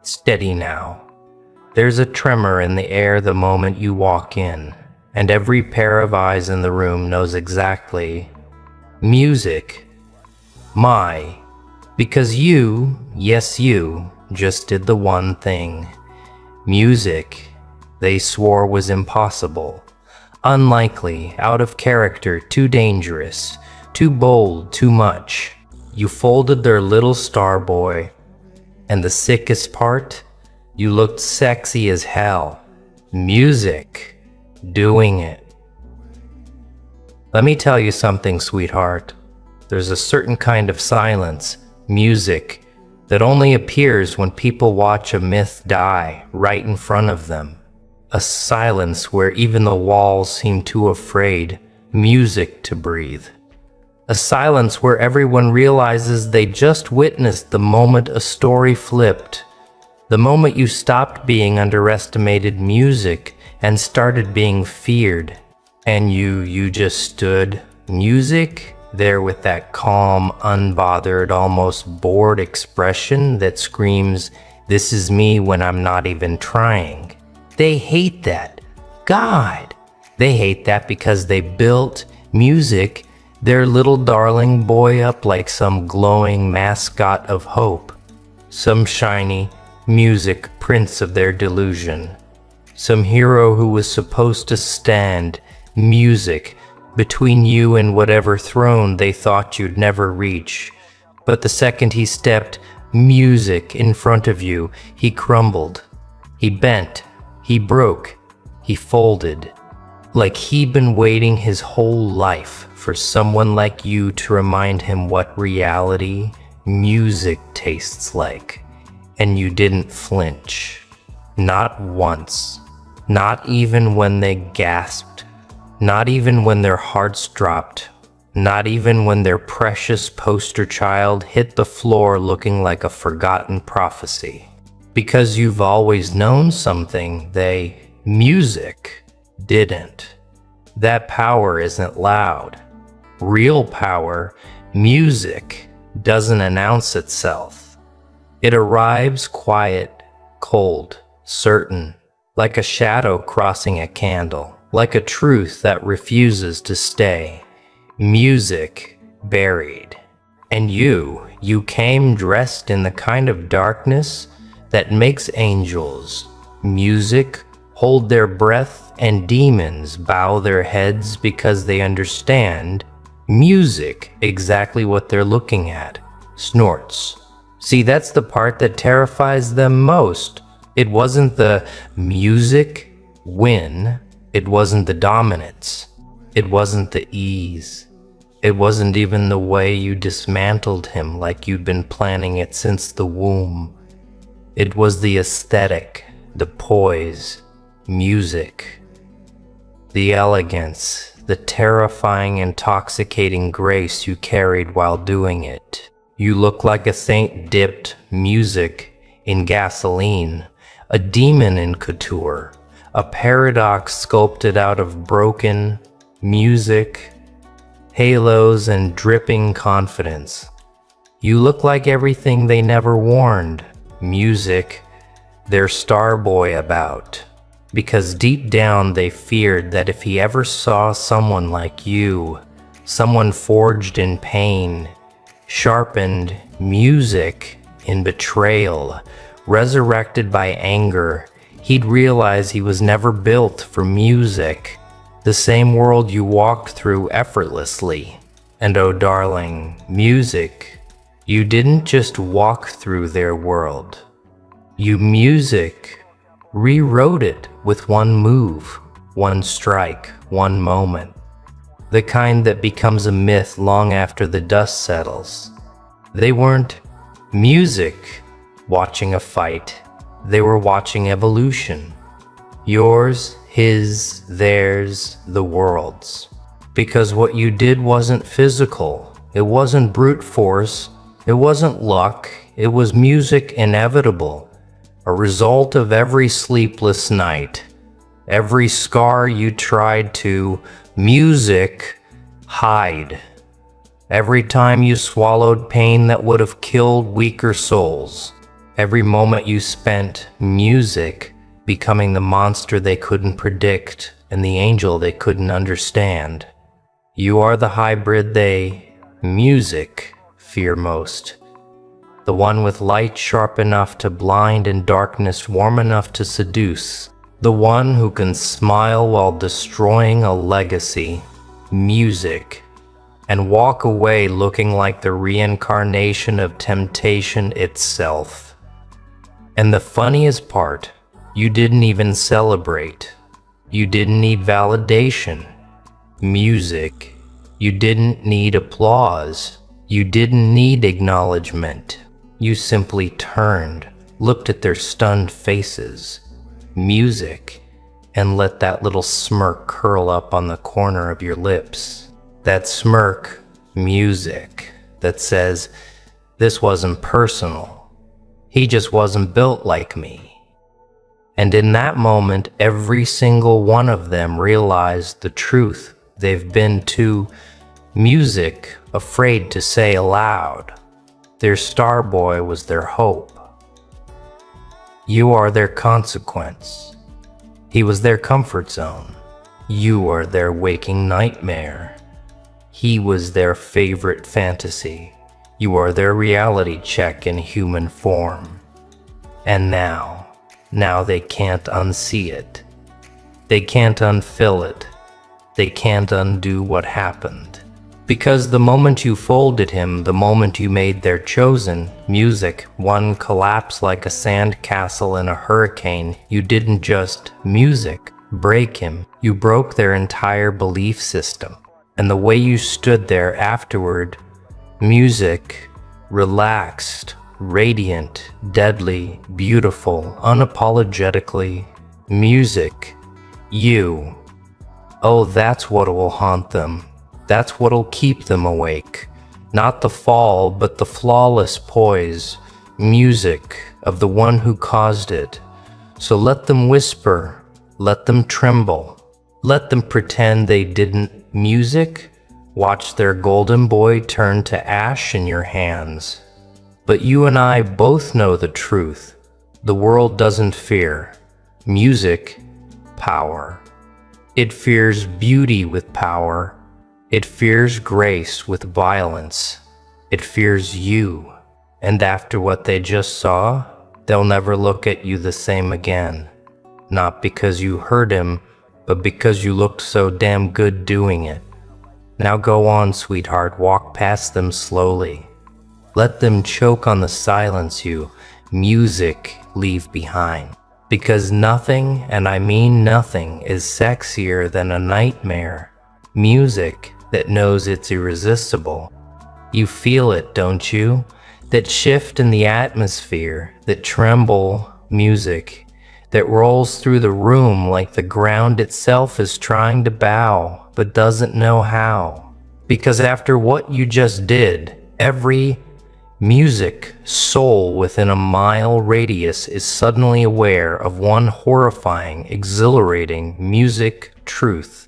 Steady now. There's a tremor in the air the moment you walk in, and every pair of eyes in the room knows exactly. Music. Because you, yes you, just did the one thing. Music, they swore was impossible, unlikely, out of character, too dangerous, too bold, too much. You folded their little star boy, and the sickest part, you looked sexy as hell. Music, doing it. Let me tell you something, sweetheart. There's a certain kind of silence, music, that only appears when people watch a myth die right in front of them. A silence where even the walls seem too afraid, music to breathe. A silence where everyone realizes they just witnessed the moment a story flipped. The moment you stopped being underestimated music and started being feared. And you just stood, music, there with that calm, unbothered, almost bored expression that screams, "This is me when I'm not even trying." They hate that. God! They hate that because they built music, their little darling boy, up like some glowing mascot of hope. Some shiny music prince of their delusion. Some hero who was supposed to stand, music, between you and whatever throne they thought you'd never reach. But the second he stepped, music, in front of you, he crumbled. He bent. He broke. He folded. Like he'd been waiting his whole life for someone like you to remind him what reality, music tastes like. And you didn't flinch. Not once. Not even when they gasped. Not even when their hearts dropped. Not even when their precious poster child hit the floor looking like a forgotten prophecy. Because you've always known something music, didn't. That power isn't loud. Real power, music, doesn't announce itself. It arrives quiet, cold, certain, like a shadow crossing a candle. Like a truth that refuses to stay. Music buried. And you came dressed in the kind of darkness that makes angels, music, hold their breath, and demons bow their heads because they understand, music, exactly what they're looking at, snorts. See, that's the part that terrifies them most. It wasn't the music win. It wasn't the dominance. It wasn't the ease. It wasn't even the way you dismantled him like you'd been planning it since the womb. It was the aesthetic, the poise, music, the elegance, the terrifying, intoxicating grace you carried while doing it. You look like a saint dipped music in gasoline, a demon in couture. A paradox sculpted out of broken music, halos, and dripping confidence. You look like everything they never warned music, their star boy about. Because deep down they feared that if he ever saw someone like you, someone forged in pain, sharpened music in betrayal, resurrected by anger, he'd realize he was never built for music, the same world you walked through effortlessly. And oh darling, music, you didn't just walk through their world. You rewrote it with one move, one strike, one moment. The kind that becomes a myth long after the dust settles. They weren't music watching a fight. They were watching evolution. Yours, his, theirs, the world's. Because what you did wasn't physical. It wasn't brute force. It wasn't luck. It was music inevitable. A result of every sleepless night. Every scar you tried to, music, hide. Every time you swallowed pain that would have killed weaker souls. Every moment you spent music becoming the monster they couldn't predict and the angel they couldn't understand. You are the hybrid music, fear most. The one with light sharp enough to blind and darkness warm enough to seduce. The one who can smile while destroying a legacy, music, and walk away looking like the reincarnation of temptation itself. And the funniest part, you didn't even celebrate. You didn't need validation. Music. You didn't need applause. You didn't need acknowledgement. You simply turned, looked at their stunned faces, music, and let that little smirk curl up on the corner of your lips. That smirk, music, that says, this wasn't personal. He just wasn't built like me. And in that moment, every single one of them realized the truth they've been too music afraid to say aloud. Their star boy was their hope. You are their consequence. He was their comfort zone. You are their waking nightmare. He was their favorite fantasy. You are their reality check in human form. And now they can't unsee it. They can't unfill it. They can't undo what happened. Because the moment you folded him, the moment you made their chosen music one collapse like a sand castle in a hurricane, you didn't just music break him, you broke their entire belief system. And the way you stood there afterward, music, relaxed, radiant, deadly, beautiful, unapologetically, music, you. Oh, that's what will haunt them. That's what'll keep them awake. Not the fall, but the flawless poise, music of the one who caused it. So let them whisper, let them tremble, let them pretend they didn't music. Watch their golden boy turn to ash in your hands. But you and I both know the truth. The world doesn't fear music, power. It fears beauty with power. It fears grace with violence. It fears you. And after what they just saw, they'll never look at you the same again. Not because you hurt him, but because you looked so damn good doing it. Now go on, sweetheart, walk past them slowly. Let them choke on the silence you, music, leave behind. Because nothing, and I mean nothing, is sexier than a nightmare. Music that knows it's irresistible. You feel it, don't you? That shift in the atmosphere, that tremble music, that rolls through the room like the ground itself is trying to bow, but doesn't know how. Because after what you just did, every music soul within a mile radius is suddenly aware of one horrifying, exhilarating music truth.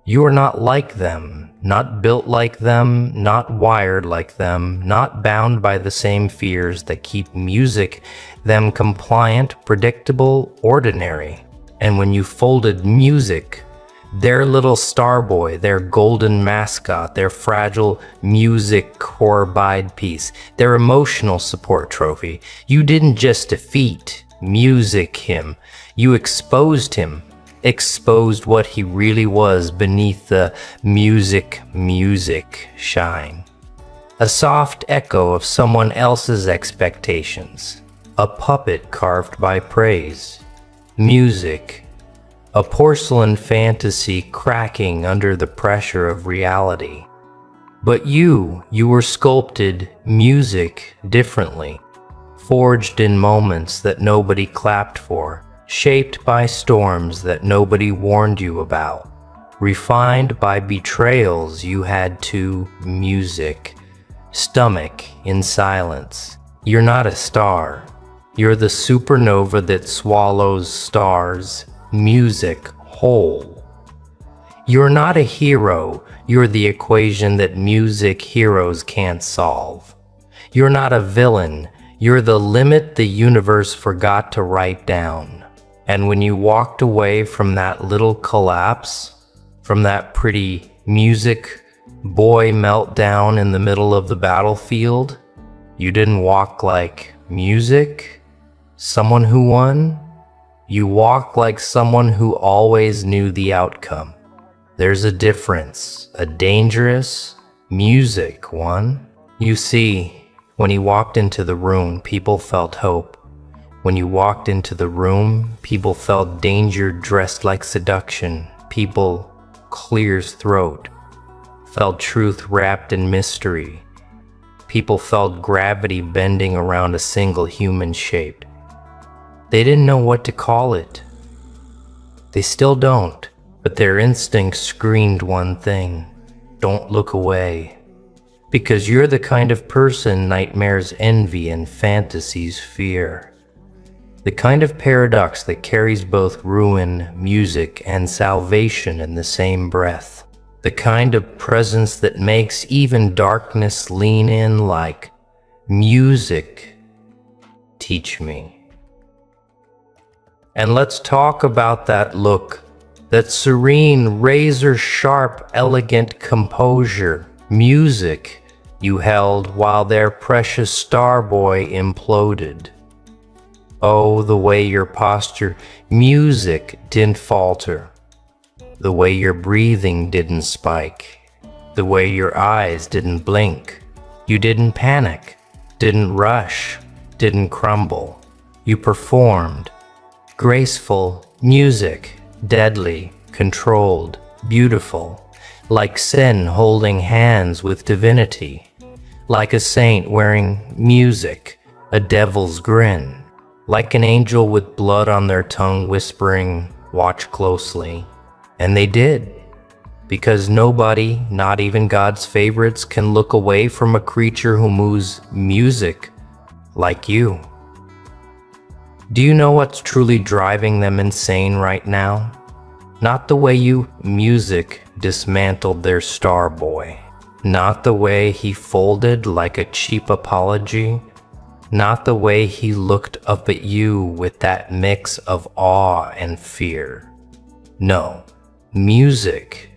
You are not like them, not built like them, not wired like them, not bound by the same fears that keep music them compliant, predictable, ordinary. And when you folded music, their little star boy, their golden mascot, their fragile music corbide piece, their emotional support trophy, you didn't just defeat music him, you exposed him. Exposed what he really was beneath the music shine. A soft echo of someone else's expectations. A puppet carved by praise. Music. A porcelain fantasy cracking under the pressure of reality. But you were sculpted music differently. Forged in moments that nobody clapped for. Shaped by storms that nobody warned you about, refined by betrayals you had to music, stomach in silence. You're not a star. You're the supernova that swallows stars, music whole. You're not a hero, You're the equation that music heroes can't solve. You're not a villain. You're the limit the universe forgot to write down. And when you walked away from that little collapse, from that pretty music boy meltdown in the middle of the battlefield, you didn't walk like music, someone who won. You walked like someone who always knew the outcome. There's a difference, a dangerous music one. You see, when he walked into the room, people felt hope. When you walked into the room, people felt danger dressed like seduction. People clears throat, felt truth wrapped in mystery. People felt gravity bending around a single human shape. They didn't know what to call it. They still don't, but their instincts screamed one thing: don't look away. Because you're the kind of person nightmares envy and fantasies fear. The kind of paradox that carries both ruin, music, and salvation in the same breath. The kind of presence that makes even darkness lean in like, music, teach me. And let's talk about that look, that serene, razor-sharp, elegant composure. Music you held while their precious star boy imploded. Oh, the way your posture, music didn't falter. The way your breathing didn't spike. The way your eyes didn't blink. You didn't panic, didn't rush, didn't crumble. You performed. Graceful music, deadly, controlled, beautiful. Like sin holding hands with divinity, like a saint wearing music, a devil's grin, like an angel with blood on their tongue whispering, watch closely. And they did, because nobody, not even God's favorites, can look away from a creature who moves music like you. Do you know what's truly driving them insane right now? Not the way you, music, dismantled their star boy. Not the way he folded like a cheap apology. Not the way he looked up at you with that mix of awe and fear. No, music.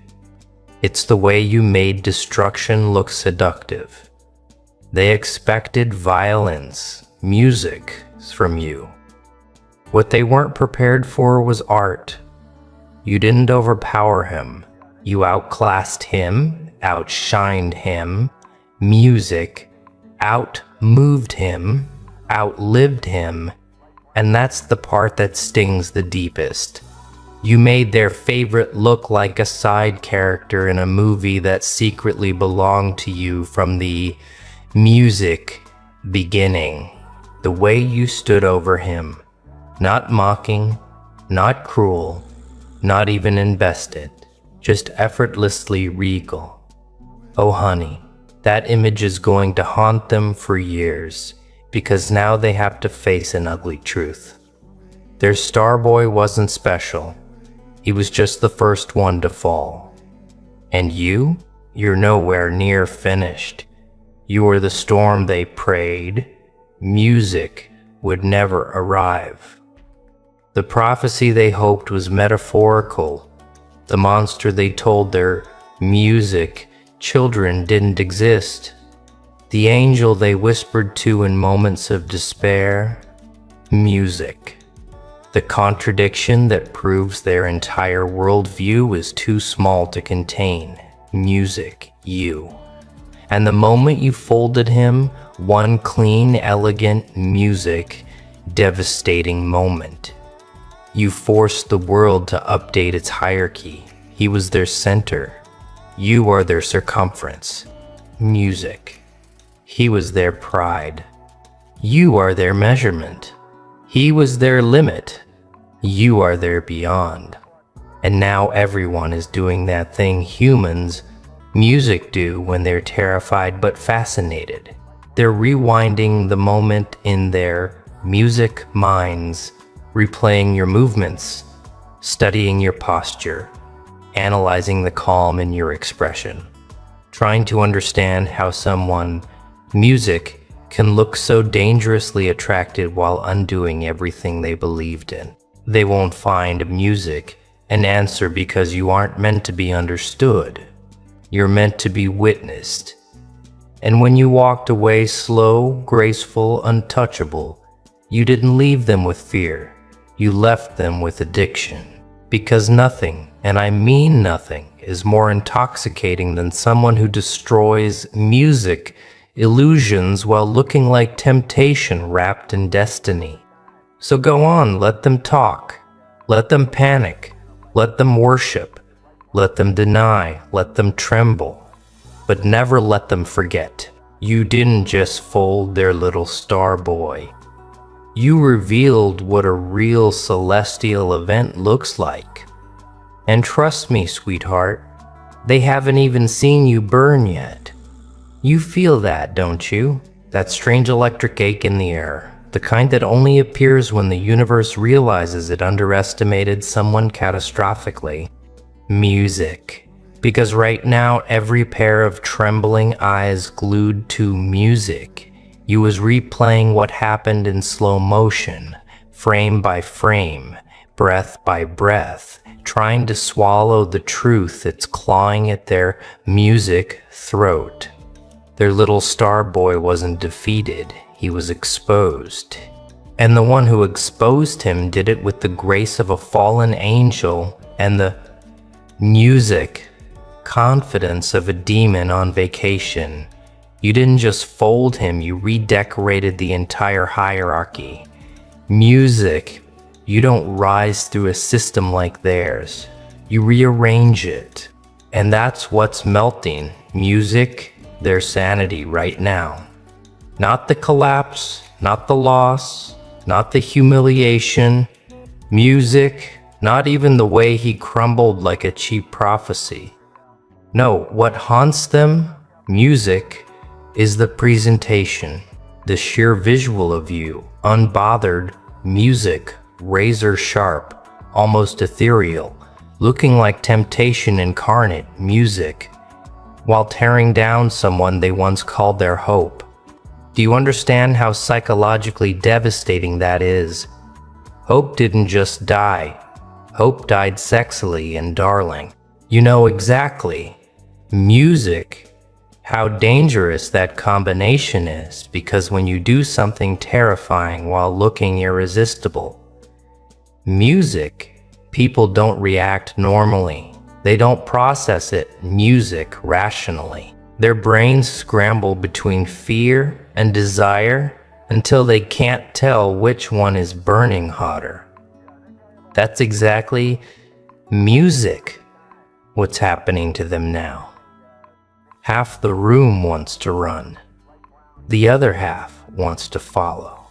It's the way you made destruction look seductive. They expected violence, music, from you. What they weren't prepared for was art. You didn't overpower him. You outclassed him, outshined him. Music outmoved him, outlived him, and that's the part that stings the deepest. You made their favorite look like a side character in a movie that secretly belonged to you from the music beginning. The way you stood over him, not mocking, not cruel, not even invested, just effortlessly regal. Oh honey, that image is going to haunt them for years, because now they have to face an ugly truth. Their star boy wasn't special. He was just the first one to fall. And you're nowhere near finished. You were the storm they prayed. Music would never arrive. The prophecy they hoped was metaphorical. The monster they told their music children didn't exist. The angel they whispered to in moments of despair. Music. The contradiction that proves their entire worldview is too small to contain. Music, you. And the moment you folded him, one clean, elegant music, devastating moment. You forced the world to update its hierarchy. He was their center. You are their circumference. Music. He was their pride. You are their measurement. He was their limit. You are their beyond. And now everyone is doing that thing humans, music do when they're terrified but fascinated. They're rewinding the moment in their music minds, replaying your movements, studying your posture, analyzing the calm in your expression, trying to understand how music can look so dangerously attractive while undoing everything they believed in. They won't find music an answer because you aren't meant to be understood. You're meant to be witnessed. And when you walked away slow, graceful, untouchable, you didn't leave them with fear. You left them with addiction. Because nothing, and I mean nothing, is more intoxicating than someone who destroys music illusions while looking like temptation wrapped in destiny. So go on, let them talk. Let them panic. Let them worship. Let them deny. Let them tremble. But never let them forget. You didn't just fold their little star boy. You revealed what a real celestial event looks like. And trust me, sweetheart, they haven't even seen you burn yet. You feel that, don't you? That strange electric ache in the air. The kind that only appears when the universe realizes it underestimated someone catastrophically. Music. Because right now, every pair of trembling eyes glued to music, you was replaying what happened in slow motion, frame by frame, breath by breath, trying to swallow the truth that's clawing at their music throat. Their little star boy wasn't defeated. He was exposed. And the one who exposed him did it with the grace of a fallen angel and the confidence of a demon on vacation. You didn't just fold him, you redecorated the entire hierarchy. Music, you don't rise through a system like theirs. You rearrange it. And that's what's melting music, their sanity right now. Not the collapse, not the loss, not the humiliation. Music, not even the way he crumbled like a cheap prophecy. No, what haunts them, music, is the presentation, the sheer visual of you, unbothered, music, razor sharp, almost ethereal, looking like temptation incarnate, music, while tearing down someone they once called their hope. Do you understand how psychologically devastating that is? Hope didn't just die. Hope died sexily and darling. You know exactly. Music, how dangerous that combination is, because when you do something terrifying while looking irresistible, music, people don't react normally. They don't process it, music, rationally. Their brains scramble between fear and desire until they can't tell which one is burning hotter. That's exactly music, what's happening to them now. Half the room wants to run. The other half wants to follow.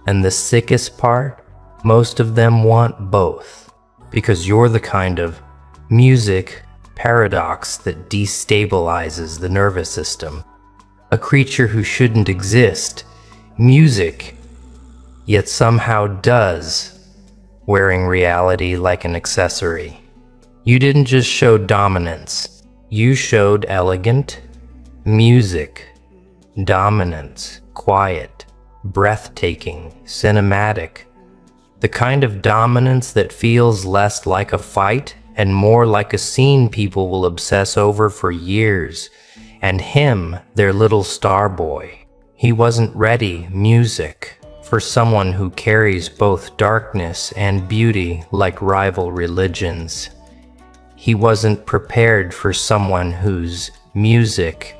And the sickest part, most of them want both, because you're the kind of music paradox that destabilizes the nervous system. A creature who shouldn't exist, music, yet somehow does, wearing reality like an accessory. You didn't just show dominance, you showed elegant music, dominance, quiet, breathtaking, cinematic, the kind of dominance that feels less like a fight and more like a scene people will obsess over for years. And him, their little star boy, he wasn't ready, music, for someone who carries both darkness and beauty like rival religions. He wasn't prepared for someone whose music,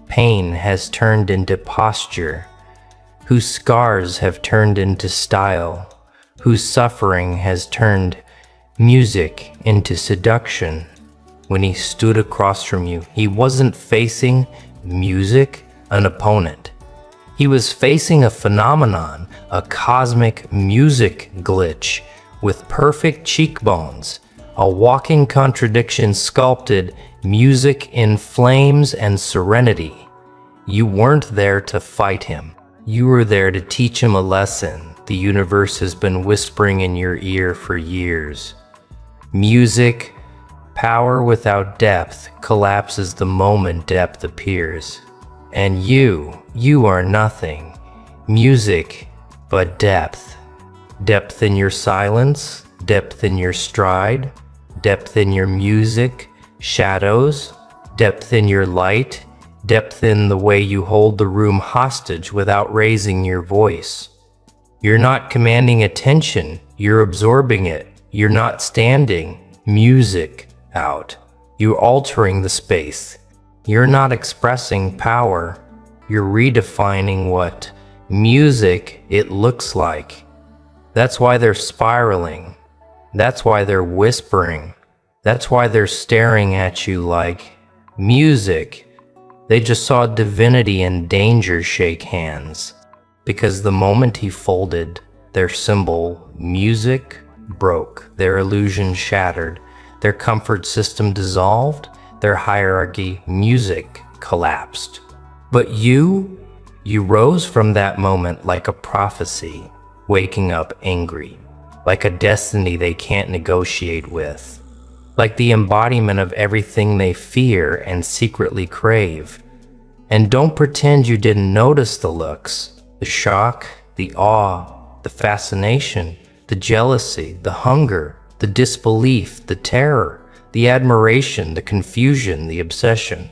pain has turned into posture, whose scars have turned into style, whose suffering has turned music into seduction. When he stood across from you, he wasn't facing music, an opponent. He was facing a phenomenon, a cosmic music glitch with perfect cheekbones, a walking contradiction sculpted music in flames and serenity. You weren't there to fight him. You were there to teach him a lesson the universe has been whispering in your ear for years. Music, Power without depth collapses the moment depth appears. And you are nothing. Music, but depth. Depth in your silence, depth in your stride, depth in your music, shadows, depth in your light, depth in the way you hold the room hostage without raising your voice. You're not commanding attention, you're absorbing it. You're not standing music out. You're altering the space. You're not expressing power. You're redefining what music it looks like. That's why they're spiraling. That's why they're whispering. That's why they're staring at you like music. They just saw divinity and danger shake hands. Because the moment he folded, their symbol, music, broke. Their illusion shattered. Their comfort system dissolved. Their hierarchy, music, collapsed. But you rose from that moment like a prophecy, waking up angry, like a destiny they can't negotiate with, like the embodiment of everything they fear and secretly crave. And don't pretend you didn't notice the looks, the shock, the awe, the fascination, the jealousy, the hunger, the disbelief, the terror, the admiration, the confusion, the obsession,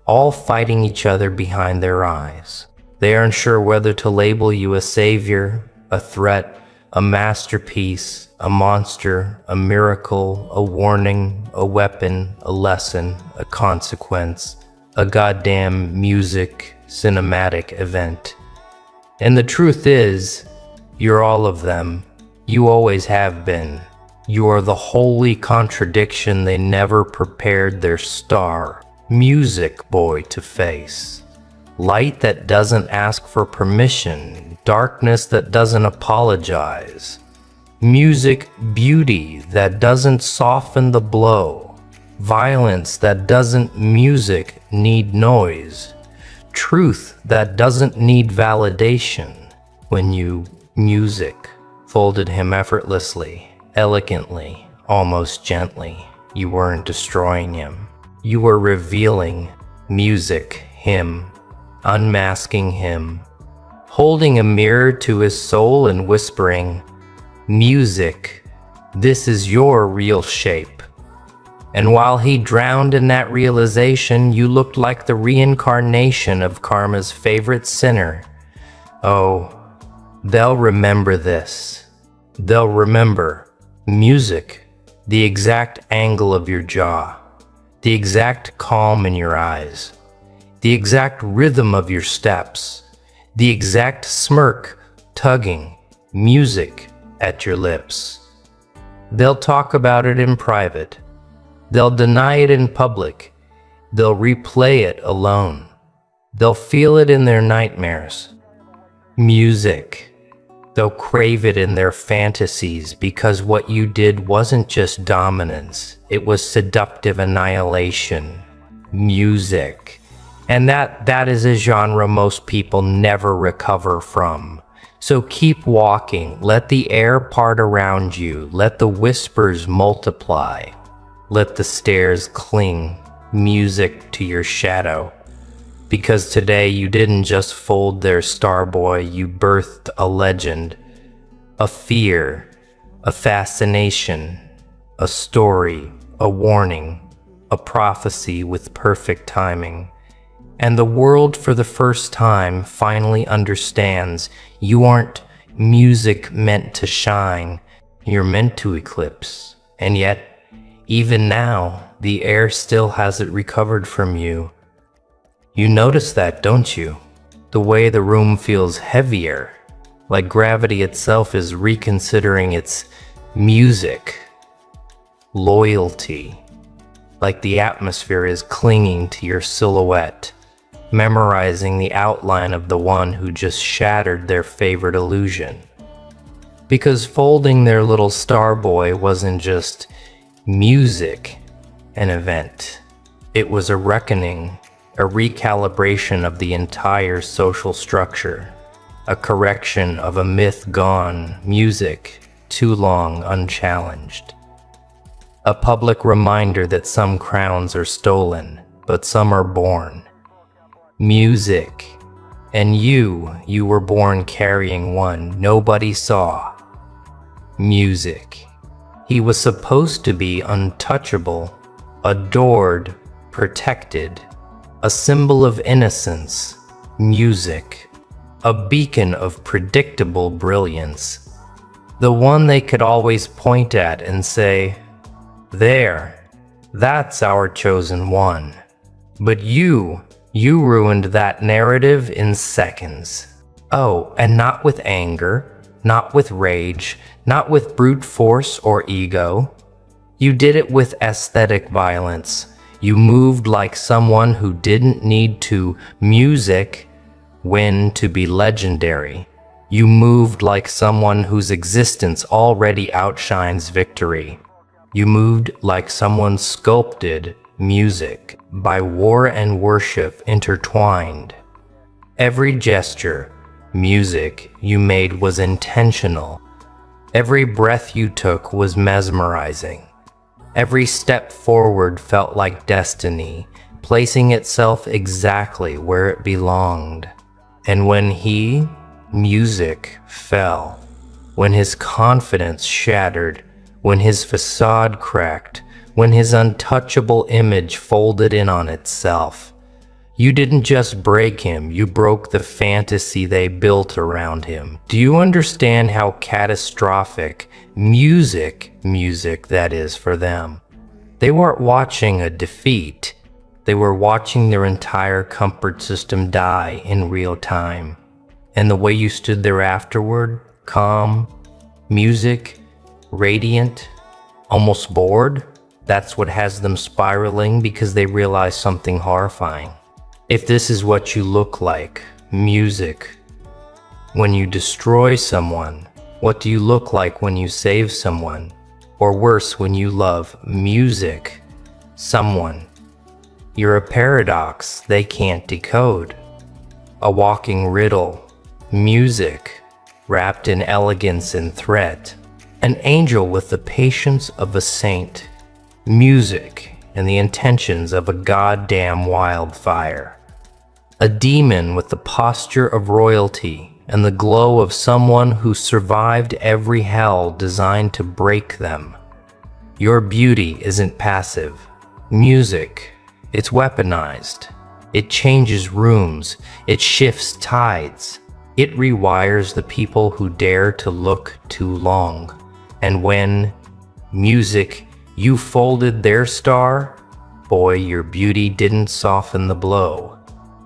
all fighting each other behind their eyes. They aren't sure whether to label you a savior, a threat, a masterpiece, a monster, a miracle, a warning, a weapon, a lesson, a consequence, a goddamn music cinematic event. And the truth is, you're all of them. You always have been. You are the holy contradiction they never prepared their star, music boy, to face. Light that doesn't ask for permission, darkness that doesn't apologize. Music beauty that doesn't soften the blow. Violence that doesn't music need noise. Truth that doesn't need validation. When you music folded him effortlessly, elegantly, almost gently, you weren't destroying him. You were revealing music, him, unmasking him, holding a mirror to his soul and whispering, music, this is your real shape. And while he drowned in that realization, you looked like the reincarnation of karma's favorite sinner. Oh, they'll remember this. They'll remember music, the exact angle of your jaw, the exact calm in your eyes, the exact rhythm of your steps, the exact smirk, tugging, music at your lips. They'll talk about it in private. They'll deny it in public. They'll replay it alone. They'll feel it in their nightmares. Music. They'll crave it in their fantasies because what you did wasn't just dominance. It was seductive annihilation. Music. And that is a genre most people never recover from. So keep walking. Let the air part around you. Let the whispers multiply. Let the stairs cling, music to your shadow. Because today you didn't just fold their starboy, you birthed a legend, a fear, a fascination, a story, a warning, a prophecy with perfect timing. And the world for the first time finally understands you aren't music meant to shine, you're meant to eclipse. And yet, even now, the air still hasn't recovered from you. You notice that, don't you? The way the room feels heavier, like gravity itself is reconsidering its music, loyalty, like the atmosphere is clinging to your silhouette, memorizing the outline of the one who just shattered their favorite illusion. Because folding their little starboy wasn't just music, an event. It was a reckoning, a recalibration of the entire social structure, a correction of a myth gone, music, too long unchallenged. A public reminder that some crowns are stolen, but some are born. Music. And you were born carrying one nobody saw. Music. He was supposed to be untouchable, adored, protected, a symbol of innocence. Music. A beacon of predictable brilliance. The one they could always point at and say, "There, that's our chosen one." But you ruined that narrative in seconds. Oh, and not with anger, not with rage, not with brute force or ego. You did it with aesthetic violence. You moved like someone who didn't need to music win to be legendary. You moved like someone whose existence already outshines victory. You moved like someone sculpted music by war and worship intertwined. Every gesture, music you made was intentional. Every breath you took was mesmerizing. Every step forward felt like destiny, placing itself exactly where it belonged. And when music fell, when his confidence shattered, when his facade cracked, when his untouchable image folded in on itself, you didn't just break him, you broke the fantasy they built around him. Do you understand how catastrophic music that is for them? They weren't watching a defeat. They were watching their entire comfort system die in real time. And the way you stood there afterward, calm, music, radiant, almost bored, that's what has them spiraling, because they realize something horrifying. If this is what you look like, music, when you destroy someone, what do you look like when you save someone? Or worse, when you love music, someone? You're a paradox they can't decode. A walking riddle, music, wrapped in elegance and threat. An angel with the patience of a saint. Music and the intentions of a goddamn wildfire. A demon with the posture of royalty and the glow of someone who survived every hell designed to break them. Your beauty isn't passive. Music, it's weaponized. It changes rooms. It shifts tides. It rewires the people who dare to look too long. And when music, you folded their star, boy, your beauty didn't soften the blow.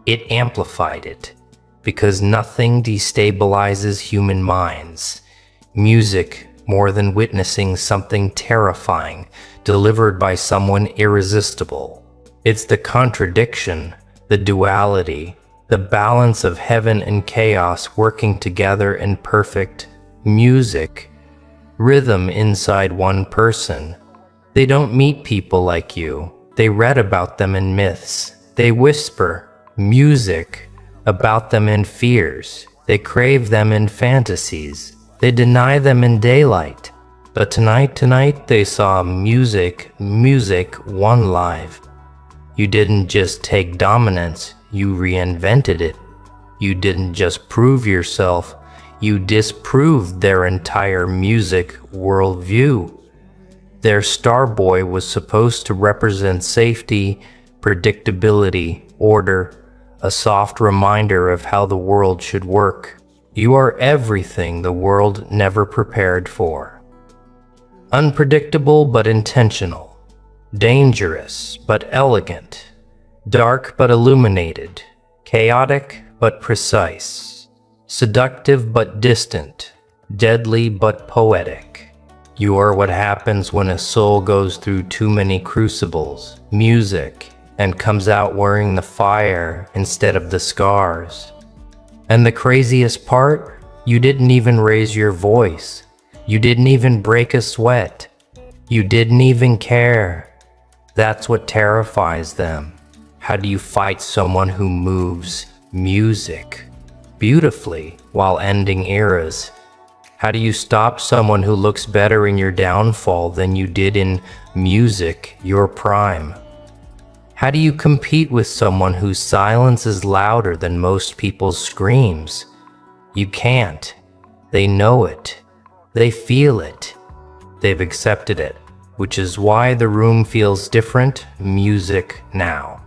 It amplified it, because nothing destabilizes human minds. Music, more than witnessing something terrifying delivered by someone irresistible. It's the contradiction, the duality, the balance of heaven and chaos working together in perfect music, rhythm inside one person. They don't meet people like you. They read about them in myths. They whisper music about them in fears. They crave them in fantasies. They deny them in daylight. But tonight they saw music won live. You didn't just take dominance, you reinvented it. You didn't just prove yourself, you disproved their entire music worldview. Their star boy was supposed to represent safety, predictability, order, a soft reminder of how the world should work. You are everything the world never prepared for. Unpredictable but intentional. Dangerous but elegant. Dark but illuminated. Chaotic but precise. Seductive but distant. Deadly but poetic. You are what happens when a soul goes through too many crucibles, music, and comes out wearing the fire instead of the scars. And the craziest part, you didn't even raise your voice. You didn't even break a sweat. You didn't even care. That's what terrifies them. How do you fight someone who moves music beautifully while ending eras? How do you stop someone who looks better in your downfall than you did in music your prime. How do you compete with someone whose silence is louder than most people's screams? You can't. They know it. They feel it. They've accepted it, which is why the room feels different. Music now.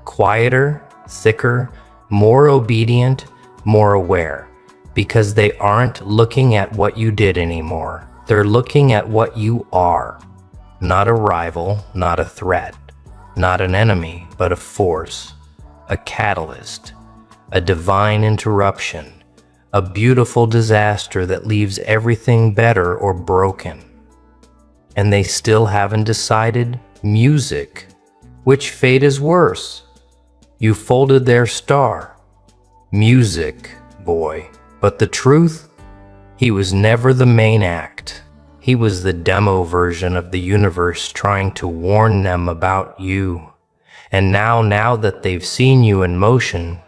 Quieter, thicker, more obedient, more aware. Because they aren't looking at what you did anymore. They're looking at what you are. Not a rival, not a threat. Not an enemy, but a force. A catalyst. A divine interruption. A beautiful disaster that leaves everything better or broken. And they still haven't decided. Music. Which fate is worse? You folded their star. Music, boy. But the truth? He was never the main act. He was the demo version of the universe trying to warn them about you. And now that they've seen you in motion,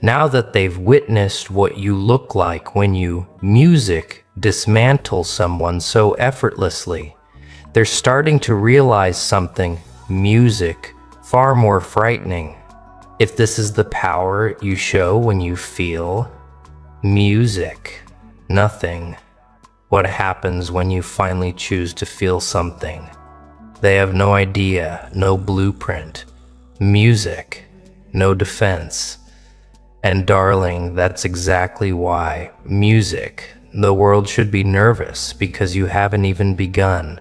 now that they've witnessed what you look like when you, music, dismantle someone so effortlessly, they're starting to realize something, music, far more frightening. If this is the power you show when you feel, music, nothing. What happens when you finally choose to feel something? They have no idea, no blueprint. Music, no defense. And darling, that's exactly why. Music, the world should be nervous because you haven't even begun.